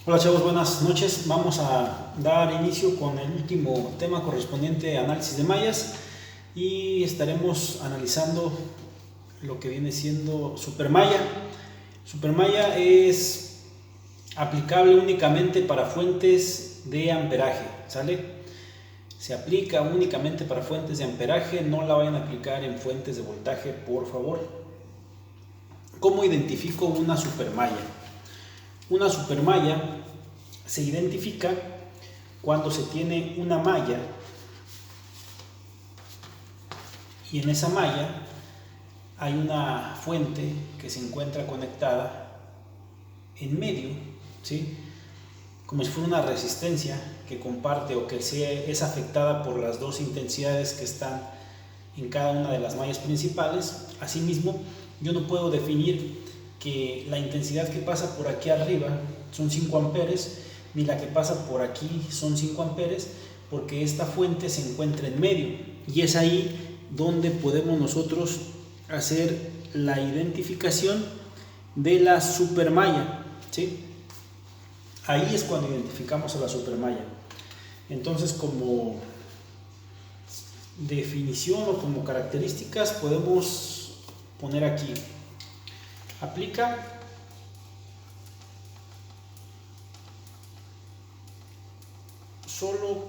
Hola chavos, buenas noches. Vamos a dar inicio con el último tema correspondiente a análisis de mallas y estaremos analizando lo que viene siendo supermalla. Supermalla es aplicable únicamente para fuentes de amperaje, ¿sale? Se aplica únicamente para fuentes de amperaje, no la vayan a aplicar en fuentes de voltaje, por favor. ¿Cómo identifico una supermalla? Una supermalla se identifica cuando se tiene una malla y en esa malla hay una fuente que se encuentra conectada en medio, ¿sí? Como si fuera una resistencia que comparte o que es afectada por las dos intensidades que están en cada una de las mallas principales. Asimismo, yo no puedo definir que la intensidad que pasa por aquí arriba son 5 amperes, ni la que pasa por aquí son 5 amperes, porque esta fuente se encuentra en medio, y es ahí donde podemos nosotros hacer la identificación de la supermalla, ¿sí? Ahí es cuando identificamos a la supermalla. Entonces, como definición o como características podemos poner aquí: aplica solo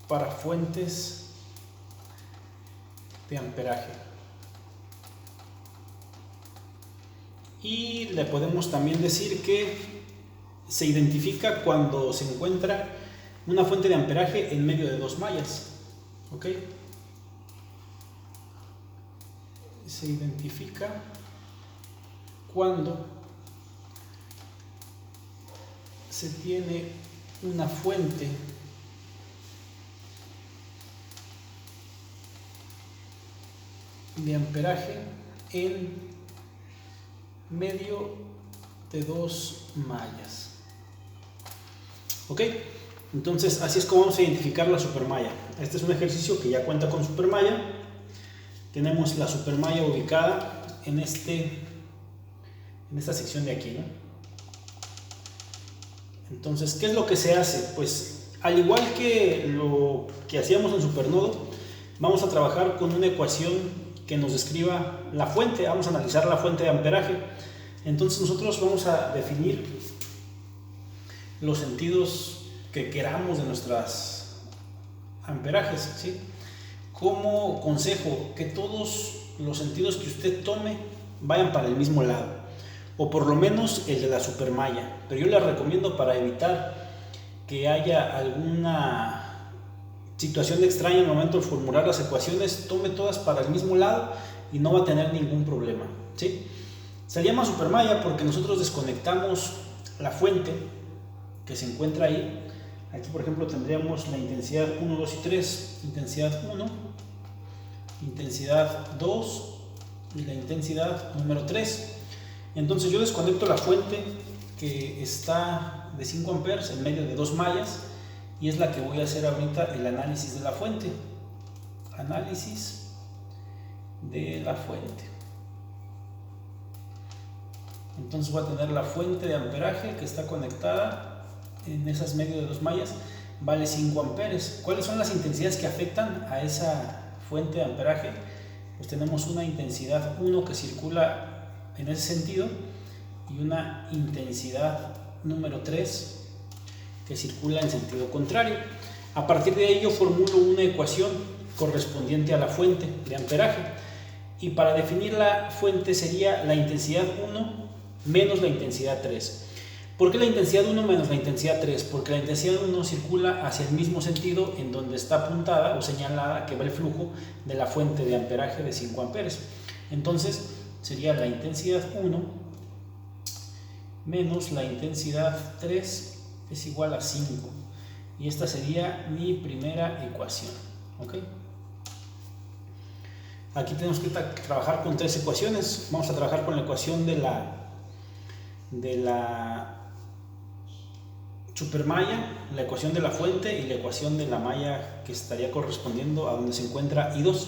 para fuentes de amperaje, y le podemos también decir que se identifica cuando se encuentra una fuente de amperaje en medio de dos mallas, ¿ok? Se identifica cuando se tiene una fuente de amperaje en medio de dos mallas. ¿Ok? Entonces, así es como vamos a identificar la supermalla. Este es un ejercicio que ya cuenta con supermalla. Tenemos la supermalla ubicada en esta sección de aquí, ¿no? Entonces, ¿qué es lo que se hace? Pues, al igual que lo que hacíamos en supernodo, vamos a trabajar con una ecuación que nos describa la fuente. Vamos a analizar la fuente de amperaje. Entonces, nosotros vamos a definir los sentidos que queramos de nuestras amperajes, ¿sí? Como consejo, que todos los sentidos que usted tome vayan para el mismo lado, o por lo menos el de la supermalla. Pero yo les recomiendo, para evitar que haya alguna situación extraña en el momento de formular las ecuaciones, tome todas para el mismo lado y no va a tener ningún problema, ¿sí? Se llama supermalla porque nosotros desconectamos la fuente que se encuentra ahí. Aquí, por ejemplo, tendríamos la intensidad 1, 2 y 3. Intensidad 1, intensidad 2 y la intensidad número 3. Entonces yo desconecto la fuente que está de 5 amperes en medio de dos mallas, y es la que voy a hacer ahorita el análisis de la fuente. Análisis de la fuente. Entonces voy a tener la fuente de amperaje que está conectada en esas medio de dos mallas, vale 5 amperes. ¿Cuáles son las intensidades que afectan a esa fuente de amperaje? Pues tenemos una intensidad 1 que circula en ese sentido y una intensidad número 3 que circula en sentido contrario. A partir de ello formulo una ecuación correspondiente a la fuente de amperaje, y para definir la fuente sería la intensidad 1 menos la intensidad 3. ¿Por qué la intensidad 1 menos la intensidad 3? Porque la intensidad 1 circula hacia el mismo sentido en donde está apuntada o señalada que va el flujo de la fuente de amperaje de 5 amperes. Entonces sería la intensidad 1 menos la intensidad 3 es igual a 5. Y esta sería mi primera ecuación, ¿ok? Aquí tenemos que trabajar con tres ecuaciones. Vamos a trabajar con la ecuación de la supermalla, la ecuación de la fuente y la ecuación de la malla que estaría correspondiendo a donde se encuentra I2.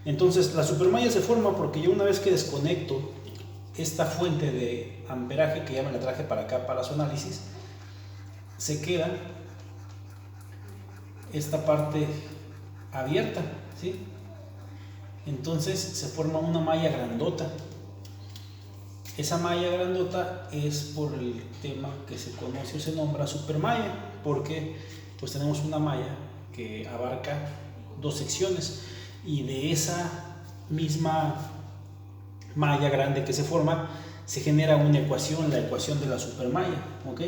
Entonces la supermalla se forma porque yo, una vez que desconecto esta fuente de amperaje, que ya me la traje para acá para su análisis, se queda esta parte abierta, ¿sí? Entonces se forma una malla grandota. Esa malla grandota es por el tema que se conoce o se nombra supermalla, porque pues tenemos una malla que abarca dos secciones, y de esa misma malla grande que se forma se genera una ecuación, la ecuación de la supermalla, ¿ok?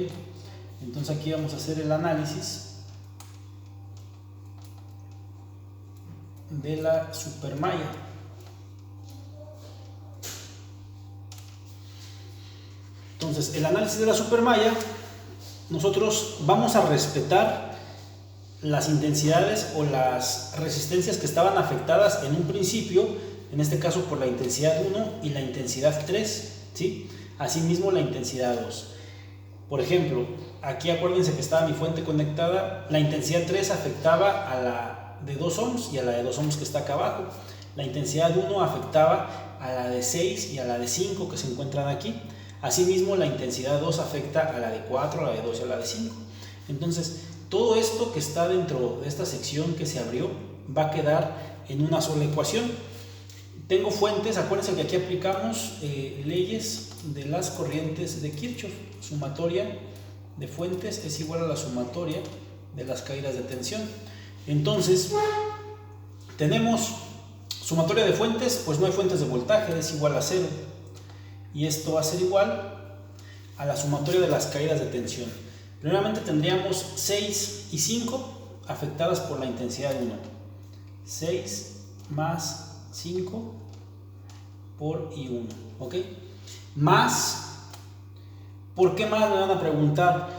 Entonces aquí vamos a hacer el análisis de la supermalla. Entonces, el análisis de la supermalla, nosotros vamos a respetar las intensidades o las resistencias que estaban afectadas en un principio, en este caso por la intensidad 1 y la intensidad 3, ¿sí? Asimismo la intensidad 2. Por ejemplo, aquí acuérdense que estaba mi fuente conectada, la intensidad 3 afectaba a la de 2 ohms y a la de 2 ohms que está acá abajo. La intensidad 1 afectaba a la de 6 y a la de 5 que se encuentran aquí. Asimismo, la intensidad 2 afecta a la de 4, a la de 2 y a la de 5. Entonces, todo esto que está dentro de esta sección que se abrió va a quedar en una sola ecuación. Tengo fuentes, acuérdense que aquí aplicamos leyes de las corrientes de Kirchhoff. Sumatoria de fuentes es igual a la sumatoria de las caídas de tensión. Entonces, tenemos sumatoria de fuentes, pues no hay fuentes de voltaje, es igual a 0. Y esto va a ser igual a la sumatoria de las caídas de tensión. Primeramente tendríamos 6 y 5 afectadas por la intensidad 1. 6 más 5 por I1, ¿ok? Más, ¿por qué más? Me van a preguntar.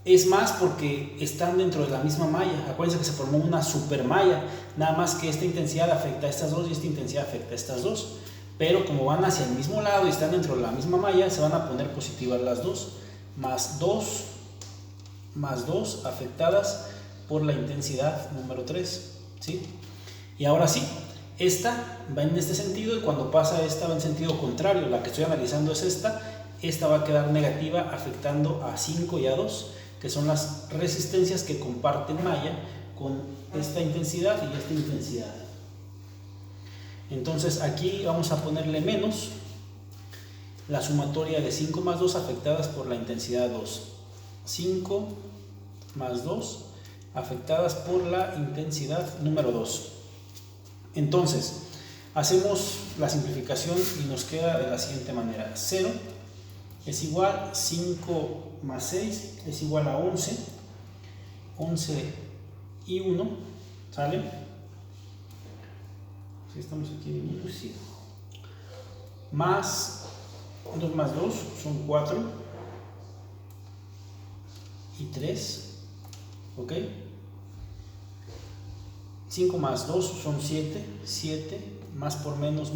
Es más porque están dentro de la misma malla. Acuérdense que se formó una supermalla, nada más que esta intensidad afecta a estas dos y esta intensidad afecta a estas dos. Pero como van hacia el mismo lado y están dentro de la misma malla, se van a poner positivas las dos. Más 2 afectadas por la intensidad número 3, ¿sí? Y ahora sí, esta va en este sentido, y cuando pasa esta va en sentido contrario. La que estoy analizando es esta va a quedar negativa, afectando a 5 y a 2, que son las resistencias que comparten malla con esta intensidad y esta intensidad. Entonces aquí vamos a ponerle menos la sumatoria de 5 más 2 afectadas por la intensidad 2. 5 más 2 afectadas por la intensidad número 2. Entonces, hacemos la simplificación y nos queda de la siguiente manera. 0 es igual, 5 más 6 es igual a 11. 11 y 1, ¿sale? Si estamos aquí en minutos, sí. Más 2 más 2 son 4 y 3, ¿ok? 5 más 2 son 7, 7 más por menos,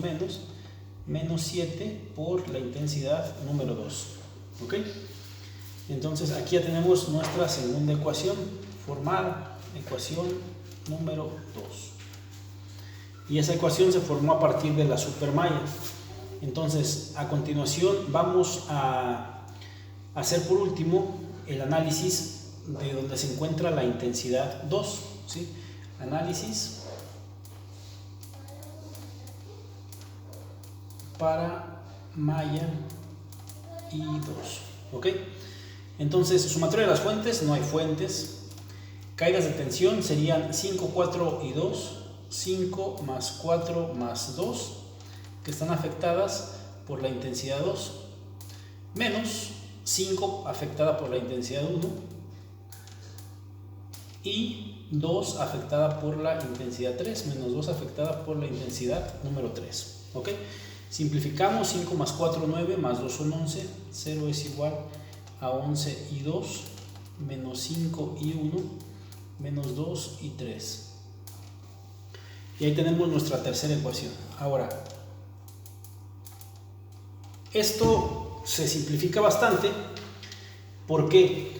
menos 7 por la intensidad número 2, ¿ok? Entonces aquí ya tenemos nuestra segunda ecuación formada, ecuación número 2. Y esa ecuación se formó a partir de la supermalla. Entonces, a continuación vamos a hacer por último el análisis de donde se encuentra la intensidad 2, ¿sí? Análisis para malla I2, ¿ok? Entonces, sumatoria de las fuentes, no hay fuentes. Caídas de tensión serían 5, 4 y 2. 5 más 4 más 2, que están afectadas por la intensidad 2, menos 5 afectada por la intensidad 1 y 2 afectada por la intensidad 3, menos 2 afectada por la intensidad número 3, ¿ok? Simplificamos, 5 más 4, 9, más 2 son 11, 0 es igual a 11 y 2, menos 5 y 1, menos 2 y 3. Y ahí tenemos nuestra tercera ecuación. Ahora, esto se simplifica bastante. ¿Por qué?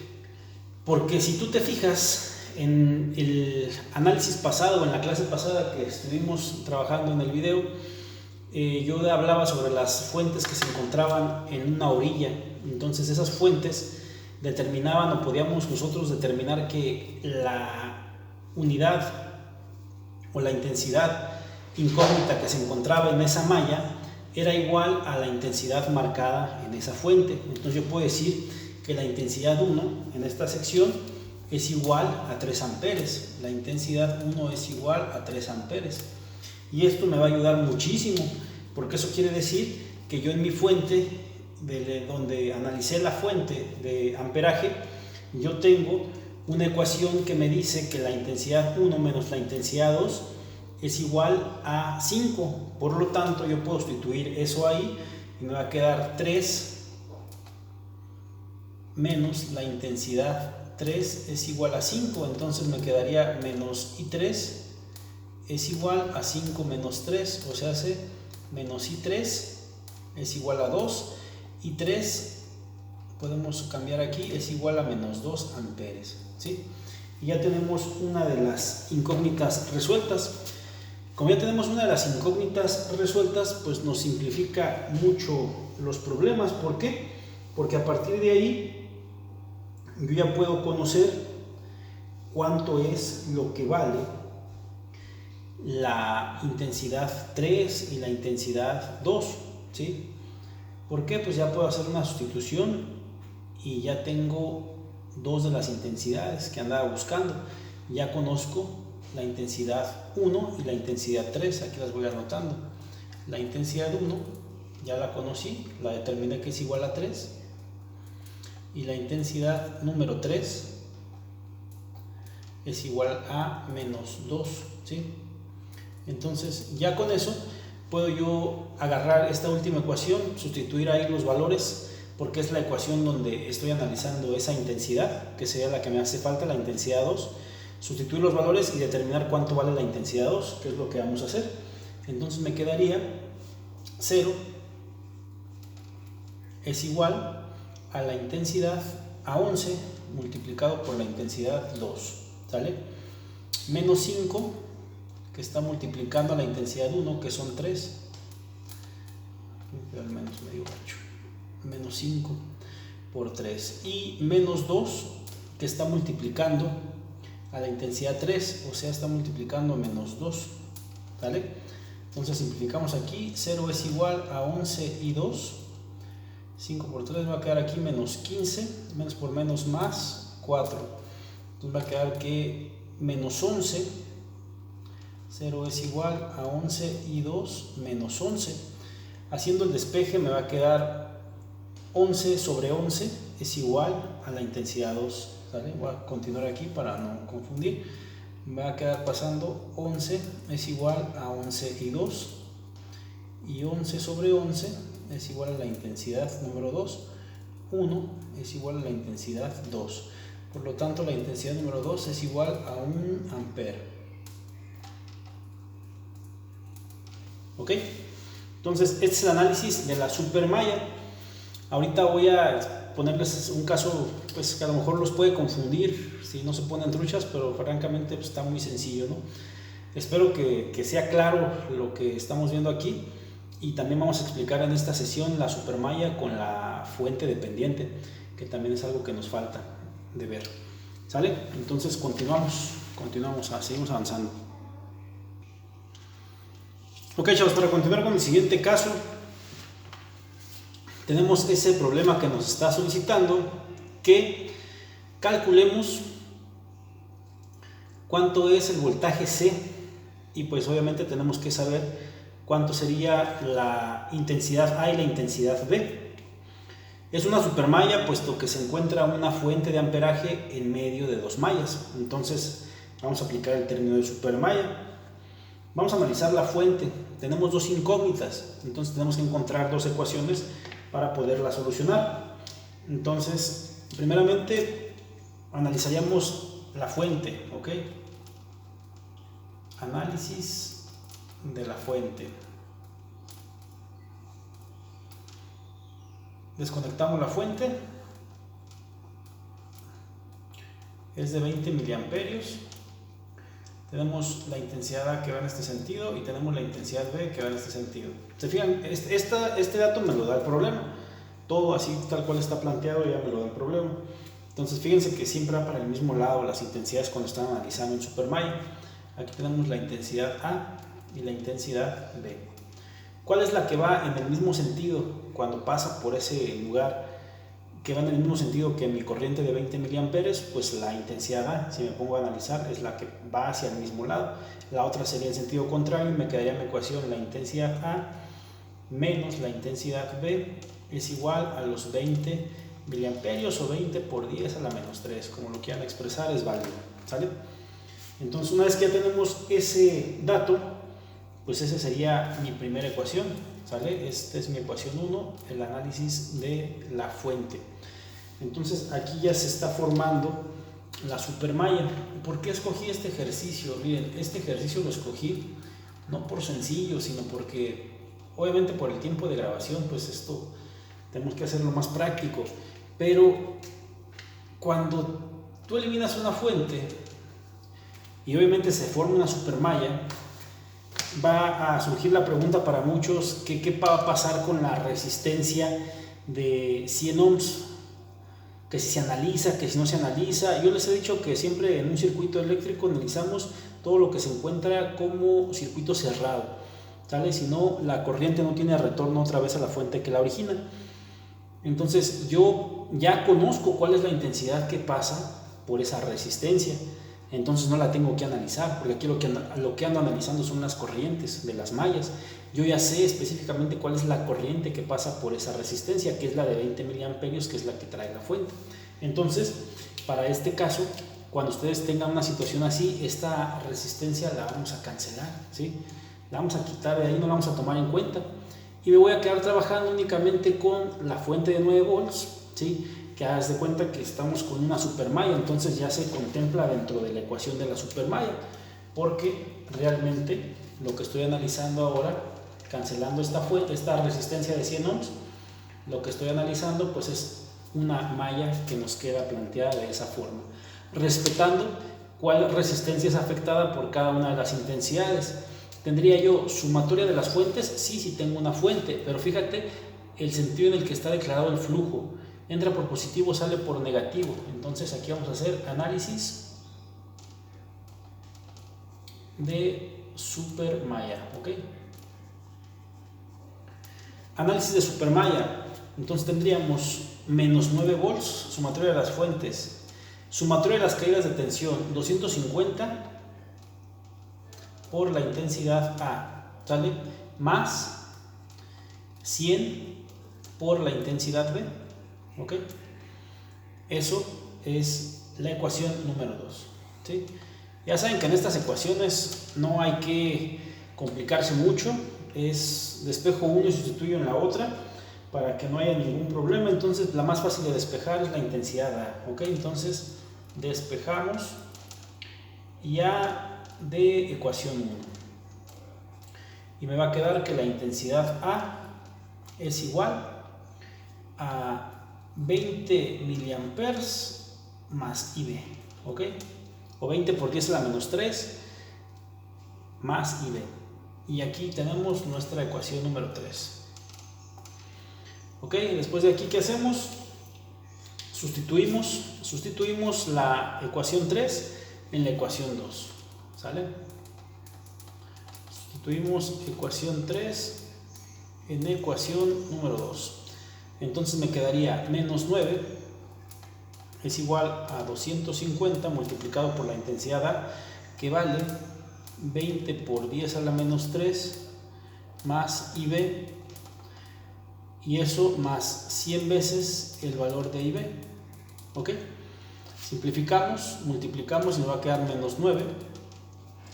Porque si tú te fijas en el análisis pasado, en la clase pasada que estuvimos trabajando en el video, yo hablaba sobre las fuentes que se encontraban en una orilla. Entonces esas fuentes determinaban, o podíamos nosotros determinar, que la unidad o la intensidad incógnita que se encontraba en esa malla era igual a la intensidad marcada en esa fuente. Entonces yo puedo decir que la intensidad 1 en esta sección es igual a 3 amperes. La intensidad 1 es igual a 3 amperes. Y esto me va a ayudar muchísimo, porque eso quiere decir que yo en mi fuente, donde analicé la fuente de amperaje, yo tengo una ecuación que me dice que la intensidad 1 menos la intensidad 2 es igual a 5. Por lo tanto, yo puedo sustituir eso ahí y me va a quedar 3 menos la intensidad 3 es igual a 5. Entonces me quedaría menos I3 es igual a 5 menos 3, o sea, menos I3 es igual a 2, y 3 podemos cambiar aquí, es igual a menos 2 amperes, ¿sí? Y ya tenemos una de las incógnitas resueltas. Como ya tenemos una de las incógnitas resueltas, pues nos simplifica mucho los problemas. ¿Por qué? Porque a partir de ahí yo ya puedo conocer cuánto es lo que vale la intensidad 3 y la intensidad 2, ¿sí? ¿Por qué? Pues ya puedo hacer una sustitución y ya tengo dos de las intensidades que andaba buscando. Ya conozco la intensidad 1 y la intensidad 3, aquí las voy anotando. La intensidad 1 ya la conocí, la determiné que es igual a 3, y la intensidad número 3 es igual a menos 2, ¿sí? Entonces ya con eso puedo yo agarrar esta última ecuación, sustituir ahí los valores, porque es la ecuación donde estoy analizando esa intensidad, que sería la que me hace falta, la intensidad 2, sustituir los valores y determinar cuánto vale la intensidad 2, que es lo que vamos a hacer. Entonces me quedaría 0 es igual a la intensidad a 11 multiplicado por la intensidad 2, ¿sale? Menos 5, que está multiplicando a la intensidad 1, que son 3, al menos medio 8, menos 5 por 3, y menos 2, que está multiplicando a la intensidad 3, o sea, está multiplicando a menos 2, ¿vale? Entonces simplificamos aquí, 0 es igual a 11 y 2, 5 por 3 va a quedar aquí menos 15, menos por menos más 4, entonces va a quedar que menos 11, 0 es igual a 11 y 2 menos 11. Haciendo el despeje me va a quedar 11 sobre 11 es igual a la intensidad 2, ¿sale? Voy a continuar aquí para no confundir. Me va a quedar pasando 11 es igual a 11 y 2, y 11 sobre 11 es igual a la intensidad número 2, 1 es igual a la intensidad 2. Por lo tanto, la intensidad número 2 es igual a 1 ampere. ¿Ok? Entonces, este es el análisis de la supermalla. Ahorita voy a ponerles un caso, pues, que a lo mejor los puede confundir si no se ponen truchas, pero francamente pues, está muy sencillo, ¿no? Espero que sea claro lo que estamos viendo aquí, y también vamos a explicar en esta sesión la supermalla con la fuente dependiente, que también es algo que nos falta de ver. ¿Sale? Entonces continuamos, seguimos avanzando. Ok, chavos, para continuar con el siguiente caso, tenemos ese problema que nos está solicitando que calculemos cuánto es el voltaje C, y pues obviamente tenemos que saber cuánto sería la intensidad A y la intensidad B. Es una supermalla puesto que se encuentra una fuente de amperaje en medio de dos mallas. Entonces vamos a aplicar el término de supermalla. Vamos a analizar la fuente. Tenemos dos incógnitas, entonces tenemos que encontrar dos ecuaciones para poderla solucionar. Entonces, primeramente analizaríamos la fuente, ¿ok? Análisis de la fuente. Desconectamos la fuente. Es de 20 miliamperios. tenemos la intensidad A que va en este sentido y tenemos la intensidad B que va en este sentido. ¿Se fijan? Este dato me lo da el problema. Todo así tal cual está planteado ya me lo da el problema. Entonces fíjense que siempre va para el mismo lado las intensidades cuando están analizando en Supermaya. Aquí tenemos la intensidad A y la intensidad B. ¿Cuál es la que va en el mismo sentido cuando pasa por ese lugar? Que va en el mismo sentido que mi corriente de 20 miliamperes, pues la intensidad A, si me pongo a analizar, es la que va hacia el mismo lado. La otra sería en sentido contrario y me quedaría mi ecuación, la intensidad A menos la intensidad B es igual a los 20 miliamperios o 20 por 10 a la menos 3, como lo quieran expresar, es válido, ¿sale? Entonces, una vez que ya tenemos ese dato, pues esa sería mi primera ecuación, ¿sale? Esta es mi ecuación 1, el análisis de la fuente. Entonces, aquí ya se está formando la supermalla. ¿Por qué escogí este ejercicio? Miren, este ejercicio lo escogí no por sencillo, sino porque, obviamente por el tiempo de grabación, pues esto tenemos que hacerlo más práctico. Pero cuando tú eliminas una fuente y obviamente se forma una supermalla, va a surgir la pregunta para muchos, ¿qué va a pasar con la resistencia de 100 ohms? Que si se analiza, que si no se analiza. Yo les he dicho que siempre en un circuito eléctrico analizamos todo lo que se encuentra como circuito cerrado, ¿sale? Si no, la corriente no tiene retorno otra vez a la fuente que la origina. Entonces yo ya conozco cuál es la intensidad que pasa por esa resistencia, entonces no la tengo que analizar, porque aquí lo que ando analizando son las corrientes de las mallas. Yo ya sé específicamente cuál es la corriente que pasa por esa resistencia, que es la de 20 miliamperios, que es la que trae la fuente. Entonces, para este caso, cuando ustedes tengan una situación así, esta resistencia la vamos a cancelar, ¿sí? La vamos a quitar de ahí, no la vamos a tomar en cuenta. Y me voy a quedar trabajando únicamente con la fuente de 9 volts, ¿sí? Que haz de cuenta que estamos con una supermalla, entonces ya se contempla dentro de la ecuación de la supermalla, porque realmente lo que estoy analizando ahora, cancelando esta fuente, esta resistencia de 100 ohms, lo que estoy analizando pues es una malla que nos queda planteada de esa forma, respetando cuál resistencia es afectada por cada una de las intensidades. ¿Tendría yo sumatoria de las fuentes? Sí tengo una fuente, pero fíjate el sentido en el que está declarado el flujo. Entra por positivo, sale por negativo. Entonces aquí vamos a hacer análisis de supermalla, ¿ok? Análisis de supermalla. Entonces tendríamos menos 9 volts, sumatoria de las fuentes, sumatoria de las caídas de tensión, 250 por la intensidad A, ¿sale? Más 100 por la intensidad B, ¿ok? Eso es la ecuación número 2, ¿sí? Ya saben que en estas ecuaciones no hay que complicarse mucho, es despejo una y sustituyo en la otra para que no haya ningún problema. Entonces la más fácil de despejar es la intensidad A, ¿ok? Entonces despejamos ya de ecuación 1 y me va a quedar que la intensidad A es igual a 20 miliamperes más IB, ¿ok? O 20 por 10 a la menos 3 más IB. Y aquí tenemos nuestra ecuación número 3. ¿Ok? Después de aquí, ¿qué hacemos? Sustituimos la ecuación 3 en la ecuación 2. ¿Sale? Sustituimos ecuación 3 en ecuación número 2. Entonces me quedaría menos 9 es igual a 250 multiplicado por la intensidad A, que vale 20 por 10 a la menos 3 más IB, y eso más 100 veces el valor de IB. ¿Ok? Simplificamos, multiplicamos y nos va a quedar menos 9.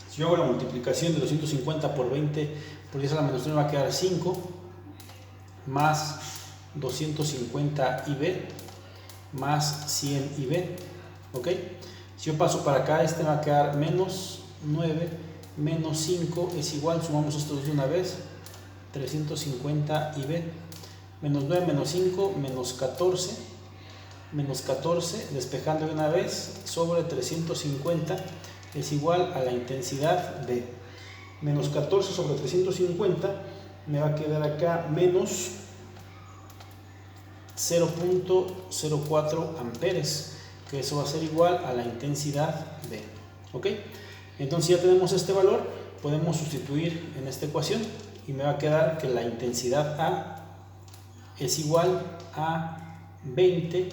Si yo hago la multiplicación de 250 por 20 por 10 a la menos 3 me va a quedar 5 más 250 IB más 100 IB. ¿Ok? Si yo paso para acá, este va a quedar menos 9 menos 5 es igual, sumamos estos dos de una vez, 350 IB. Menos 9 menos 5 menos 14, despejando de una vez, sobre 350 es igual a la intensidad B. Menos 14 sobre 350 me va a quedar acá menos 0.04 amperes, que eso va a ser igual a la intensidad B. ¿Ok? Entonces ya tenemos este valor, podemos sustituir en esta ecuación y me va a quedar que la intensidad A es igual a 20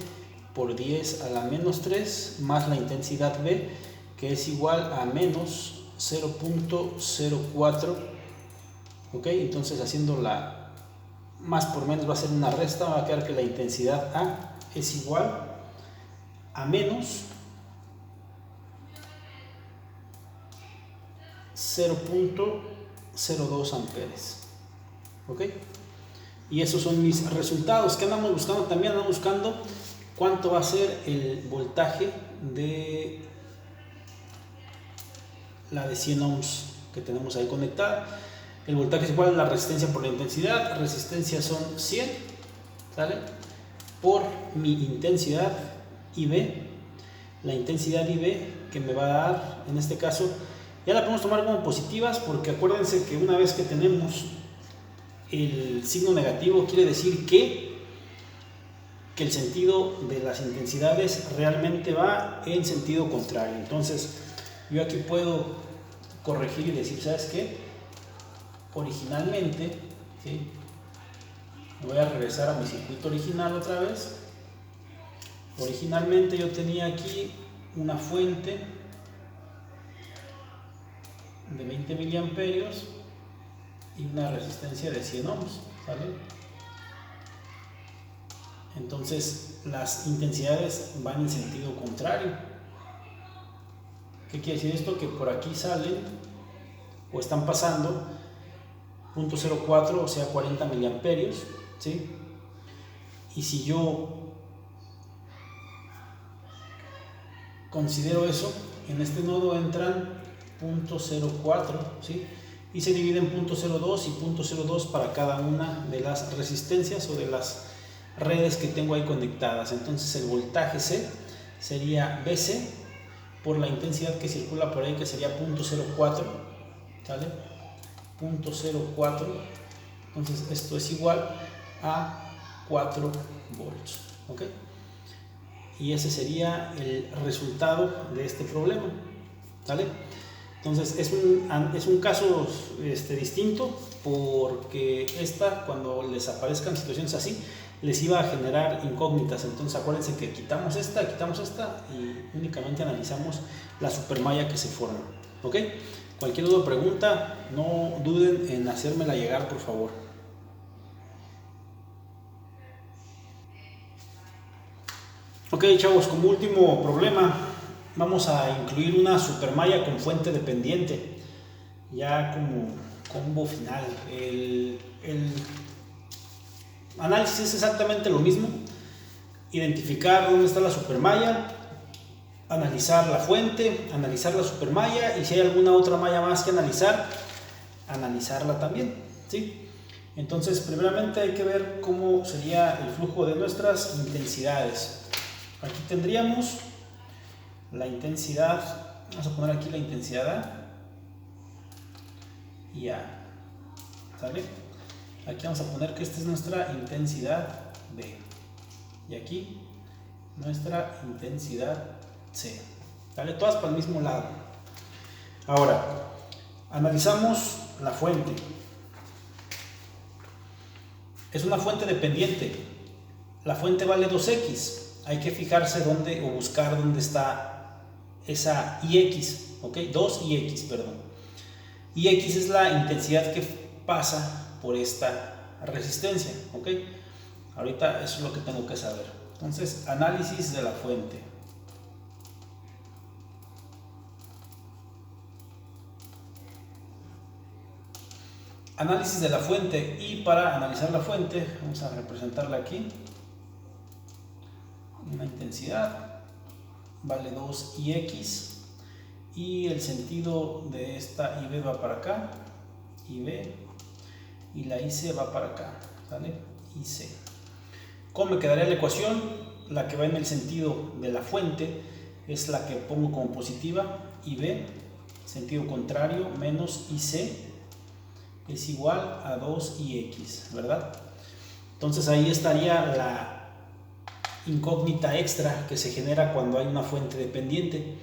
por 10 a la menos 3 más la intensidad B, que es igual a menos 0.04. ¿Ok? Entonces haciendo la más por menos va a ser una resta, va a quedar que la intensidad A es igual a menos 0.02 amperes. ¿Ok? Y esos son mis resultados. ¿Qué andamos buscando? También andamos buscando cuánto va a ser el voltaje de la de 100 ohms que tenemos ahí conectada. El voltaje es igual a la resistencia por la intensidad. Resistencia son 100, ¿sale? Por mi intensidad IB. La intensidad IB que me va a dar, en este caso, ya la podemos tomar como positivas, porque acuérdense que una vez que tenemos el signo negativo, quiere decir que el sentido de las intensidades realmente va en sentido contrario. Entonces yo aquí puedo corregir y decir, ¿sabes qué? Originalmente, ¿sí? Voy a regresar a mi circuito original otra vez. Originalmente yo tenía aquí una fuente de 20 miliamperios y una resistencia de 100 ohms, ¿sale? Entonces las intensidades van en sentido contrario. ¿Qué quiere decir esto? Que por aquí salen o están pasando 0.04, o sea 40 miliamperios, ¿sí? Y si yo considero eso, en este nodo entran 0.04, ¿sí? Y se divide en 0.02 y 0.02 para cada una de las resistencias o de las redes que tengo ahí conectadas. Entonces el voltaje C sería BC por la intensidad que circula por ahí, que sería 0.04, ¿sale? 0.04. Entonces esto es igual a 4 volts, ¿ok? Y ese sería el resultado de este problema, ¿sale? Entonces es un caso distinto, porque cuando les aparezcan situaciones así, les iba a generar incógnitas. Entonces acuérdense que quitamos esta y únicamente analizamos la supermalla que se forma. ¿Ok? Cualquier duda o pregunta, no duden en hacérmela llegar, por favor. Ok, chavos, como último problema, vamos a incluir una supermalla con fuente dependiente, ya como combo final. El análisis es exactamente lo mismo: identificar dónde está la supermalla, analizar la fuente, analizar la supermalla, y si hay alguna otra malla más que analizar, analizarla también, ¿sí? Entonces, primeramente hay que ver cómo sería el flujo de nuestras intensidades. Aquí tendríamos la intensidad, vamos a poner aquí la intensidad A y A, ¿sale? Aquí vamos a poner que esta es nuestra intensidad B y aquí nuestra intensidad C, ¿vale? Todas para el mismo lado. Ahora, analizamos la fuente. Es una fuente dependiente. La fuente vale 2x. Hay que fijarse dónde, o buscar dónde está esa IX, ¿ok? 2IX, perdón. IX es la intensidad que pasa por esta resistencia, ¿ok? Ahorita eso es lo que tengo que saber. Entonces, análisis de la fuente. Análisis de la fuente, y para analizar la fuente vamos a representarla aquí. Una intensidad vale 2IX y el sentido de esta IB va para acá, IB, y la IC va para acá, ¿sale? IC. ¿Cómo me quedaría la ecuación? La que va en el sentido de la fuente es la que pongo como positiva, IB, sentido contrario, menos IC es igual a 2IX, ¿verdad? Entonces ahí estaría la incógnita extra que se genera cuando hay una fuente dependiente.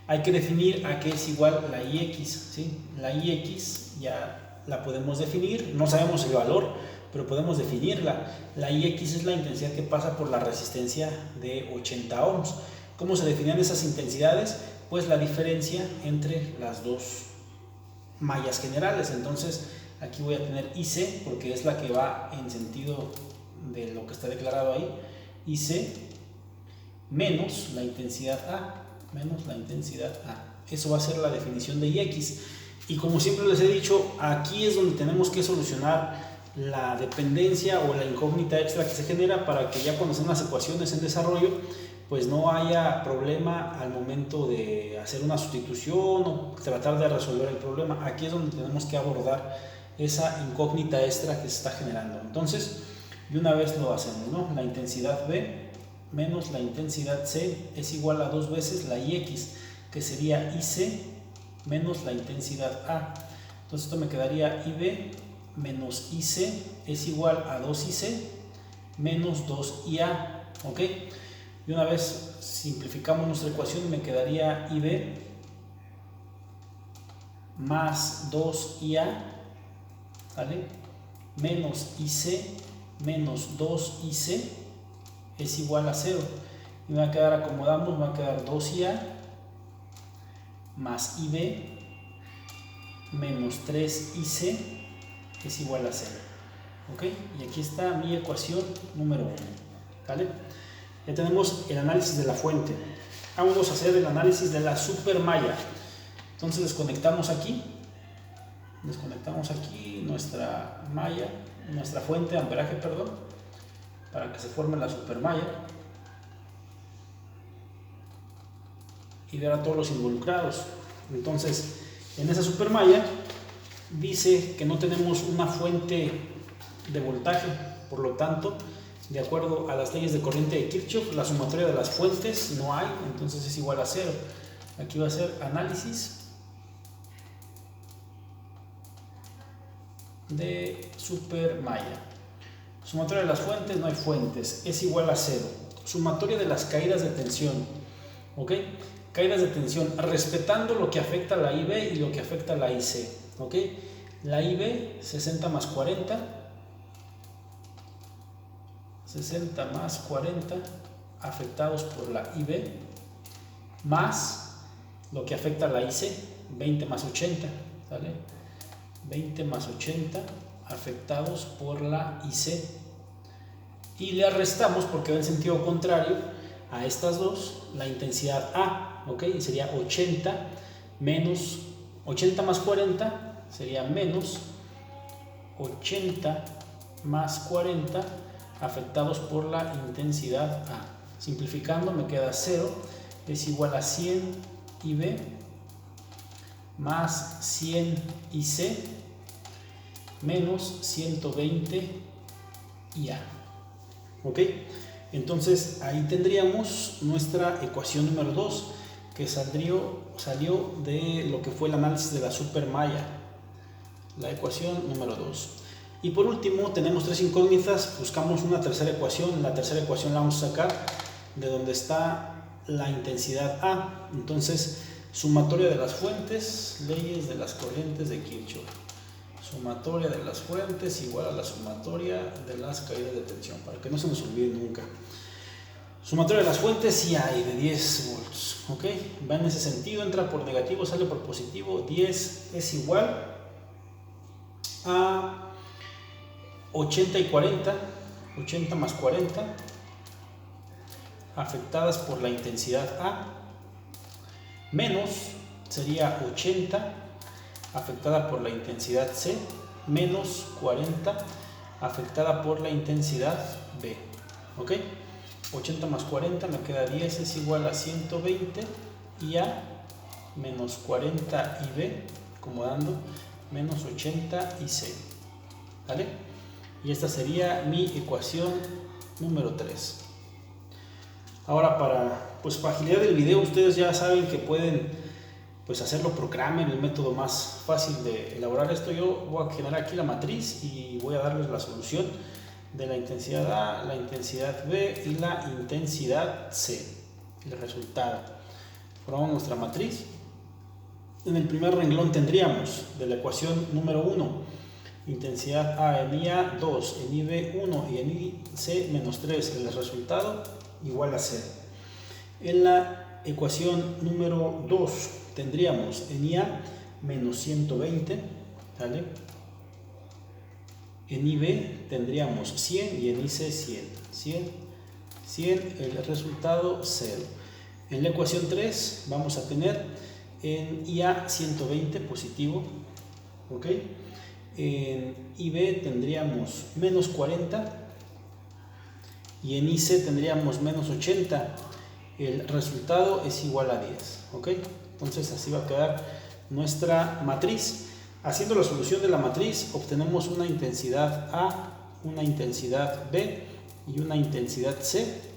Hay que definir a qué es igual la IX, ¿sí? La IX ya la podemos definir, no sabemos el valor, pero podemos definirla. La IX es la intensidad que pasa por la resistencia de 80 ohms. ¿Cómo se definían esas intensidades? Pues la diferencia entre las dos mallas generales. Entonces aquí voy a tener IC porque es la que va en sentido de lo que está declarado ahí, IC menos la intensidad A, Eso va a ser la definición de IX. Y como siempre les he dicho, aquí es donde tenemos que solucionar la dependencia o la incógnita extra que se genera para que ya cuando sean las ecuaciones en desarrollo, pues no haya problema al momento de hacer una sustitución o tratar de resolver el problema. Aquí es donde tenemos que abordar esa incógnita extra que se está generando. Entonces, de una vez lo hacemos, ¿no? La intensidad B menos la intensidad C es igual a 2 veces la IX, que sería IC menos la intensidad A. Entonces esto me quedaría IB menos IC es igual a 2IC menos 2IA, ¿ok? Y una vez simplificamos nuestra ecuación, me quedaría IB más 2IA, ¿vale? Menos IC menos 2IC es igual a 0. Y me va a quedar, acomodamos, me va a quedar 2IA más IB menos 3IC es igual a 0. ¿Ok? Y aquí está mi ecuación número 1. ¿Vale? Ya tenemos el análisis de la fuente. Vamos a hacer el análisis de la supermalla. Entonces desconectamos aquí nuestra malla, nuestra fuente de amperaje, perdón, para que se forme la supermalla y ver a todos los involucrados. Entonces, en esa supermalla dice que no tenemos una fuente de voltaje, por lo tanto, de acuerdo a las leyes de corriente de Kirchhoff, la sumatoria de las fuentes no hay, entonces es igual a 0. Aquí va a ser análisis de supermalla. Sumatoria de las fuentes, no hay fuentes, es igual a 0. Sumatoria de las caídas de tensión, ¿ok? Caídas de tensión, respetando lo que afecta a la IB y lo que afecta a la IC, ¿ok? La IB, 60 más 40, 60 más 40 afectados por la IB, más lo que afecta a la IC, 20 más 80, ¿vale? 20 más 80 afectados por la IC. Y le restamos, porque va en sentido contrario a estas dos, la intensidad A, ¿ok? Y sería 80 menos 80 más 40 sería menos 80 más 40 afectados por la intensidad A. Simplificando me queda 0, es igual a 100 IB más 100 IC menos 120 IA. ¿Ok? Entonces ahí tendríamos nuestra ecuación número 2, que salió de lo que fue el análisis de la supermalla, la ecuación número 2. Y por último tenemos tres incógnitas, buscamos una tercera ecuación. La tercera ecuación la vamos a sacar de donde está la intensidad A. Entonces, sumatoria de las fuentes, leyes de las corrientes de Kirchhoff. Sumatoria de las fuentes igual a la sumatoria de las caídas de tensión, para que no se nos olvide nunca. Sumatoria de las fuentes sí hay de 10 volts, ¿ok? Va en ese sentido, entra por negativo, sale por positivo. 10 es igual a 80 y 40, 80 más 40 afectadas por la intensidad A, menos sería 80 afectada por la intensidad C, menos 40 afectada por la intensidad B, ¿ok? 80 más 40 me queda 10, es igual a 120 y A menos 40 y B, acomodando, menos 80 y C, ¿vale? Y esta sería mi ecuación número 3. Ahora para agilidad del video, ustedes ya saben que pueden pues hacerlo Procramen, el método más fácil de elaborar esto. Yo voy a generar aquí la matriz y voy a darles la solución de la intensidad A, la intensidad B y la intensidad C, el resultado. Formamos nuestra matriz. En el primer renglón tendríamos de la ecuación número 1 intensidad A en IA 2, en IB 1 y en IC menos 3, el resultado igual a 0. En la ecuación número 2 tendríamos en IA menos 120, ¿vale? En IB tendríamos 100 y en IC 100, el resultado 0. En la ecuación 3 vamos a tener en IA 120 positivo, ¿ok? En IB tendríamos menos 40 y en IC tendríamos menos 80. El resultado es igual a 10, ¿ok? Entonces así va a quedar nuestra matriz. Haciendo la solución de la matriz obtenemos una intensidad A, una intensidad B y una intensidad C,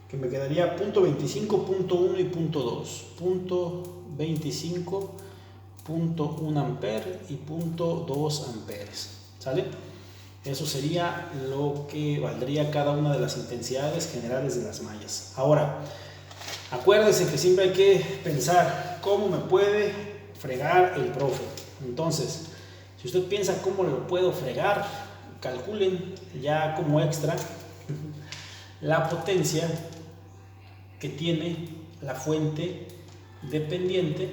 que me quedaría punto 25, punto 1 y punto 2. Punto 25, punto 1 amper y punto 2 amperes, ¿sale? Eso sería lo que valdría cada una de las intensidades generales de las mallas. Ahora, acuérdense que siempre hay que pensar cómo me puede fregar el profe. Entonces, si usted piensa cómo lo puedo fregar, calculen ya como extra la potencia que tiene la fuente dependiente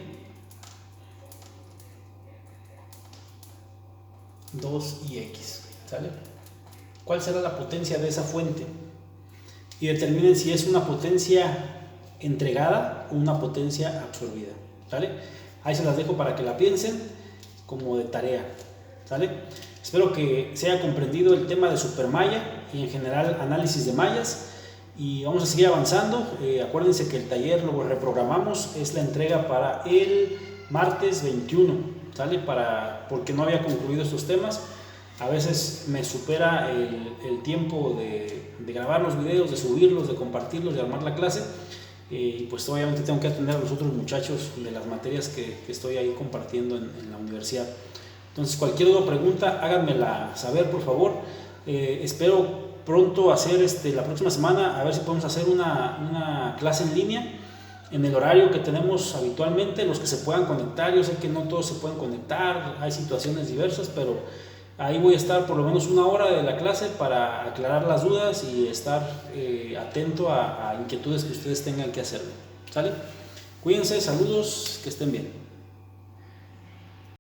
2ix, ¿sale? ¿Cuál será la potencia de esa fuente? Y determinen si es una potencia entregada o una potencia absorbida, ¿sale? Ahí se las dejo para que la piensen como de tarea, ¿sale? Espero que se haya comprendido el tema de supermalla y en general análisis de mallas, y vamos a seguir avanzando. Acuérdense que el taller lo reprogramamos, es la entrega para el martes 21, ¿sale? Porque no había concluido estos temas. A veces me supera el tiempo de grabar los videos, de subirlos, de compartirlos, de armar la clase, y pues obviamente tengo que atender a los otros muchachos de las materias que estoy ahí compartiendo en la universidad. Entonces, cualquier duda o pregunta, háganmela saber, por favor. Espero pronto hacer la próxima semana, a ver si podemos hacer una clase en línea en el horario que tenemos habitualmente, los que se puedan conectar. Yo sé que no todos se pueden conectar, hay situaciones diversas, pero ahí voy a estar por lo menos una hora de la clase para aclarar las dudas y estar atento a inquietudes que ustedes tengan que hacerlo, ¿sale? Cuídense, saludos, que estén bien.